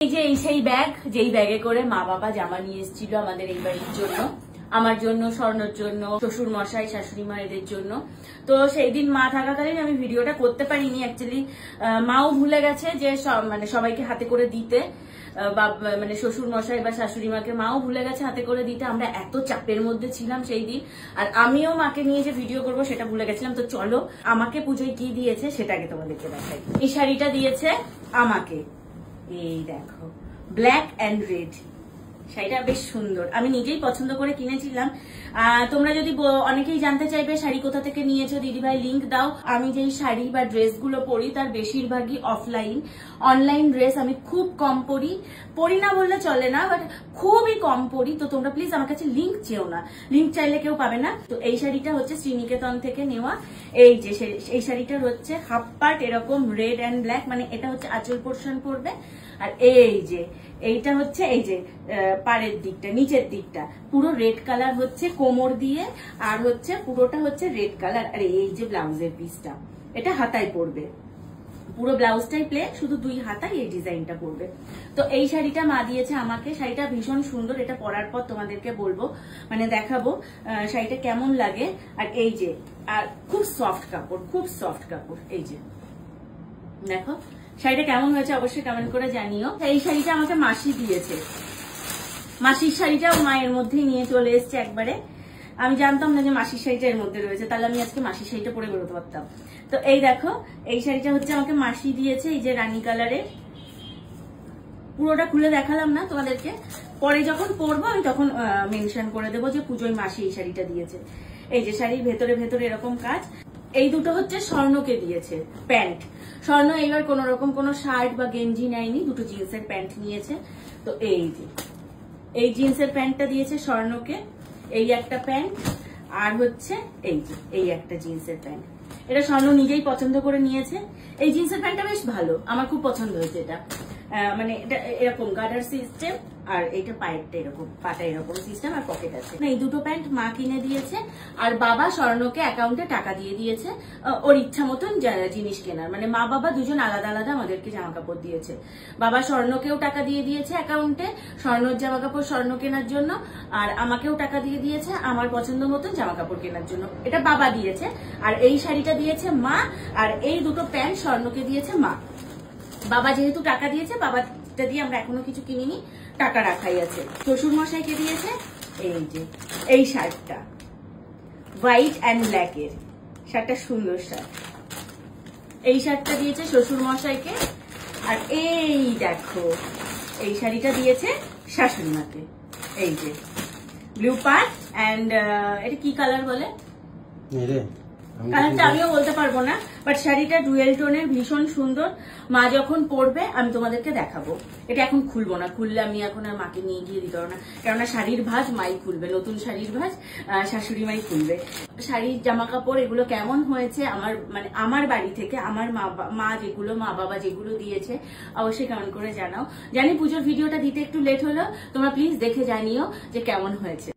এই যে সেই ব্যাগ, যেই ব্যাগে করে মা বাবা জামা নিয়ে এসেছিল আমাদের এই বাড়ির জন্য, আমার জন্য, স্বর্ণর জন্য, শ্বশুর মশাই, শাশুড়ি মা এদের জন্য। তো সেই দিন মা থাকাকালীন আমি ভিডিওটা করতে পারিনি। অ্যাকচুয়ালি মাও ভুলে গেছে যে মানে সবাইকে হাতে করে দিতে, মানে শ্বশুর মশাই বা শাশুড়ি মাকে মাও ভুলে গেছে হাতে করে দিতে। আমরা এত চাপের মধ্যে ছিলাম সেই দিন, আর আমিও মাকে নিয়ে যে ভিডিও করবো সেটা ভুলে গেছিলাম। তো চলো আমাকে পুজোয় কি দিয়েছে সেটাকে তোমাদেরকে দেখাই। এই শাড়িটা দিয়েছে আমাকে, এই দেখো, ব্ল্যাক অ্যান্ড রেড। শাড়িটা বেশ সুন্দর, আমি নিজেই পছন্দ করে কিনেছিলাম। তোমরা যদি অনেকেই জানতে চাইবে শাড়ি কোথা থেকে নিয়েছো দিদিভাই, লিংক দাও। আমি যেই শাড়ি বা ড্রেসগুলো পরি তার বেশিরভাগই অফলাইন। অনলাইন ড্রেস আমি খুব কম পরি না বললে চলে না, বাট খুবই কম পরি। তো তোমরা প্লিজ আমার কাছে লিংক চেও না, লিংক চাইলে কেউ পাবে না। তো এই শাড়িটা হচ্ছে শ্রীনিকেতন থেকে নেওয়া। এই যে এই শাড়িটার হচ্ছে হাফ পার্ট এরকম রেড অ্যান্ড ব্ল্যাক, মানে এটা হচ্ছে আঁচল পোর্শন পড়বে। আর এই যে এইটা হচ্ছে এই যে পাড়ের দিকটা, নিচের দিকটা পুরো রেড কালার হচ্ছে কোমর দিয়ে, আর হচ্ছে পুরোটা হচ্ছে রেড কালার। আর এই যে ব্লাউজের পিসটা, এটা হাতায় পড়বে, পুরো ব্লাউজটাই প্লেন, শুধু দুই হাতায় এই ডিজাইনটা পড়বে। তো এই শাড়িটা মা দিয়েছে আমাকে। শাড়িটা ভীষণ সুন্দর, এটা পরার পর তোমাদেরকে বলবো, মানে দেখাবো শাড়িটা কেমন লাগে। আর এই যে, আর খুব সফট কাপড়, খুব সফট কাপড়। এই যে দেখো শাড়িটা কেমন হয়েছে অবশ্যই কমেন্ট করে জানিও। এই শাড়িটা আমাকে মাসি দিয়েছে, মাসির শাড়িটাও মায়ের মধ্যেই নিয়ে চলে এসছে একবারে। আমি জানতাম না যে মাসির শাড়িটা এর মধ্যে রয়েছে, তাহলে আমি আজকে মাসির শাড়িটা পরে বেরোতে পারতাম। তো এই দেখো, এই শাড়িটা হচ্ছে আমাকে মাসি দিয়েছে, এই যে রানী কালারের। পুরোটা খুলে দেখালাম না তোমাদেরকে, পরে যখন পরবো আমি তখন মেনশন করে দেবো যে পুজোয় মাসি এই শাড়িটা দিয়েছে। এই যে শাড়ির ভেতরে ভেতরে এরকম কাজ। এই দুটো হচ্ছে স্বর্ণকে দিয়েছে প্যান্ট। স্বর্ণ এইবার কোন রকম কোনো শার্ট বা গেঞ্জি নেয়নি, দুটো জিন্সের প্যান্ট নিয়েছে। তো এই যে এই জিন্সের প্যান্টটা দিয়েছে স্বর্ণকে, এই একটা প্যান্ট, আর হচ্ছে এই যে এই একটা জিন্সের প্যান্ট। এটা স্বর্ণ নিজেই পছন্দ করে নিয়েছে। এই জিন্সের প্যান্টটা বেশ ভালো, আমার খুব পছন্দ হয়েছে এটা। মানে এটা এরকম গার্ডার সিস্টেম, আর এটা পায়েরটা এরকম, পাটা এরকম সিস্টেম, আর পকেট আছে। এই দুটো প্যান্ট মা কিনে দিয়েছে, আর বাবা স্বর্ণকে অ্যাকাউন্টে টাকা দিয়ে দিয়েছে ওর ইচ্ছা মতন জিনিস কেনার। মানে মা বাবা দুজন আলাদা আলাদা আমাদেরকে জামা কাপড় দিয়েছে। বাবা স্বর্ণকেও টাকা দিয়ে দিয়েছে অ্যাকাউন্টে স্বর্ণর জামা কাপড় স্বর্ণ কেনার জন্য, আর আমাকেও টাকা দিয়ে দিয়েছে আমার পছন্দ মতন জামা কাপড় কেনার জন্য। এটা বাবা দিয়েছে। আর এই শাড়িটা দিয়েছে মা, আর এই দুটো প্যান্ট স্বর্ণকে দিয়েছে মা। বাবা যেহেতু টাকা দিয়েছে, বাবাটা দিয়ে আমরা এখনো কিছু কিনিনি, টাকা রাখাই আছে। শ্বশুর মশাইকে দিয়েছে এই যে এই শার্টটা, হোয়াইট অ্যান্ড ব্ল্যাক এর শার্টটা, সুন্দর শার্ট। এই শার্টটা দিয়েছে শ্বশুর মশাইকে। আর এই দেখো এই শাড়িটা দিয়েছে শাশুড়ি মাকে, এই যে ব্লু পার্ট অ্যান্ড এটা কি কালার বলে, কালারটা আমিও বলতে পারবো না, বাট শাড়িটা ডুয়েল টোনের, ভীষণ সুন্দর। মা যখন পরবে আমি তোমাদেরকে দেখাবো। এটা এখন খুলবো না, খুললে আমি এখন আর মাকে নিয়ে গিয়ে দিতে পারবো না, কেননা শাড়ির ভাঁজ মাই খুলবে, নতুন শাড়ির ভাঁজ শাশুড়ি মাই খুলবে। শাড়ির জামা কাপড় এগুলো কেমন হয়েছে আমার, মানে আমার বাড়ি থেকে আমার মা যেগুলো, মা বাবা যেগুলো দিয়েছে অবশ্যই কমেন্ট করে জানাও। জানি পুজোর ভিডিওটা দিতে একটু লেট হলো, তোমরা প্লিজ দেখে জানিও যে কেমন হয়েছে।